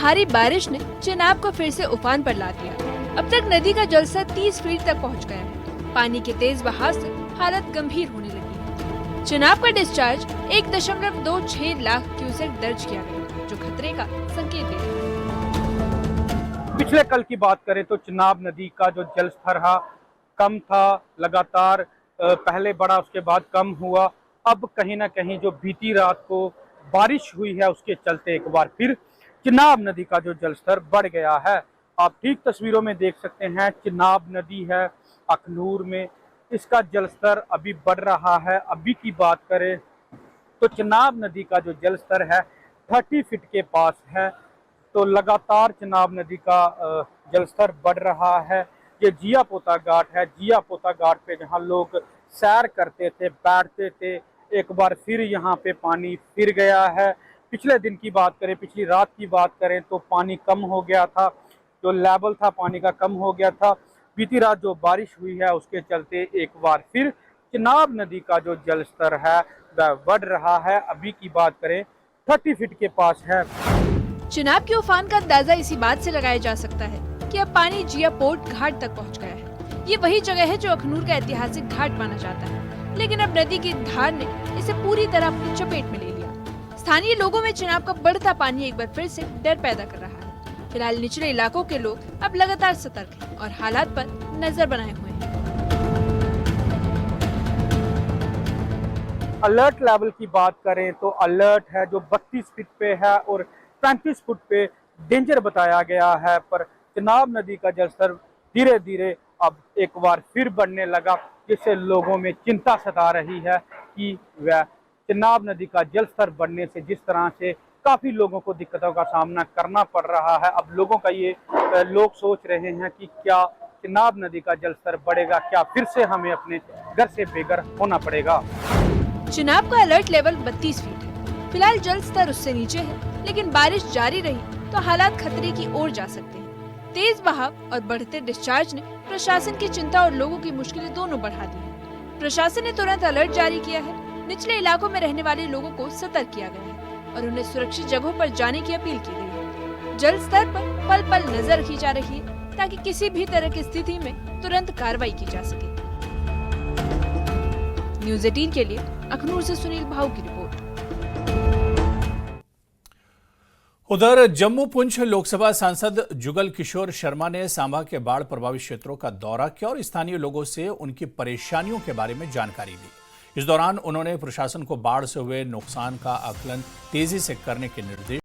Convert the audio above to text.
भारी बारिश ने चिनाब को फिर से उफान पर ला दिया। अब तक नदी का जलस्तर 30 फीट तक पहुंच गया है। पानी के तेज बहाव से हालत गंभीर होने लगी है। चिनाब का डिस्चार्ज 1.26 लाख क्यूसेक दर्ज किया गया, जो खतरे का संकेत दे रहा है। पिछले कल की बात करें तो चिनाब नदी का जो जलस्तर कम था, लगातार पहले बढ़ा, उसके बाद कम हुआ। अब कहीं ना कहीं जो बीती रात को बारिश हुई है उसके चलते एक बार फिर चिनाब नदी का जो जलस्तर बढ़ गया है। आप ठीक तस्वीरों में देख सकते हैं, चिनाब नदी है अखनूर में, इसका जलस्तर अभी बढ़ रहा है। अभी की बात करें तो चिनाब नदी का जो जलस्तर है 30 फीट के पास है। तो लगातार चिनाब नदी का जलस्तर बढ़ रहा है। ये जिया पोता घाट है। जिया पोता घाट पे जहाँ लोग सैर करते थे, बैठते थे, एक बार फिर यहाँ पे पानी फिर गया है। पिछले दिन की बात करें, पिछली रात की बात करें तो पानी कम हो गया था, जो लेवल था पानी का कम हो गया था। बीती रात जो बारिश हुई है उसके चलते एक बार फिर चिनाब नदी का जो जलस्तर है वह बढ़ रहा है। अभी की बात करें 30 फीट के पास है। चिनाब के उफान का अंदाजा इसी बात से लगाया जा सकता है कि अब पानी जिया पोर्ट घाट तक पहुंच गया है। ये वही जगह है जो अखनूर का ऐतिहासिक घाट माना जाता है, लेकिन अब नदी की धार ने इसे पूरी तरह अपनी चपेट में ले लिया। स्थानीय लोगों में चिनाब का बढ़ता पानी एक बार फिर से डर पैदा कर रहा है। फिलहाल निचले इलाकों के लोग अब लगातार सतर्क हैं और हालात पर नजर बनाए हुए हैं। अलर्ट लेवल की बात करें तो अलर्ट है जो 32 फीट पे है और 35 फुट पे डेंजर बताया गया है। पर चिनाब नदी का जलस्तर धीरे धीरे अब एक बार फिर बढ़ने लगा, जिससे लोगों में चिंता सता रही है कि वह चिनाब नदी का जलस्तर बढ़ने से जिस तरह से काफी लोगों को दिक्कतों का सामना करना पड़ रहा है। अब लोगों का लोग सोच रहे हैं कि क्या चिनाब नदी का जलस्तर बढ़ेगा, क्या फिर से हमें अपने घर से बेघर होना पड़ेगा। चिनाब का अलर्ट लेवल 32 फीट है। फिलहाल जल स्तर उससे नीचे है, लेकिन बारिश जारी रही तो हालात खतरे की ओर जा सकते हैं। तेज बहाव और बढ़ते डिस्चार्ज ने प्रशासन की चिंता और लोगों की मुश्किलें दोनों बढ़ा दी है। प्रशासन ने तुरंत अलर्ट जारी किया है। निचले इलाकों में रहने वाले लोगों को सतर्क किया गया है और उन्हें सुरक्षित जगहों पर जाने की अपील की गई है। जल स्तर पर पल पल नजर रखी जा रही है ताकि किसी भी तरह की स्थिति में तुरंत कार्रवाई की जा सके। न्यूज़ 18 के लिए अखनूर से सुनील भाऊ की रिपोर्ट। उधर जम्मू पुंछ लोकसभा सांसद जुगल किशोर शर्मा ने सांबा के बाढ़ प्रभावित क्षेत्रों का दौरा किया और स्थानीय लोगों से उनकी परेशानियों के बारे में जानकारी ली। इस दौरान उन्होंने प्रशासन को बाढ़ से हुए नुकसान का आकलन तेजी से करने के निर्देश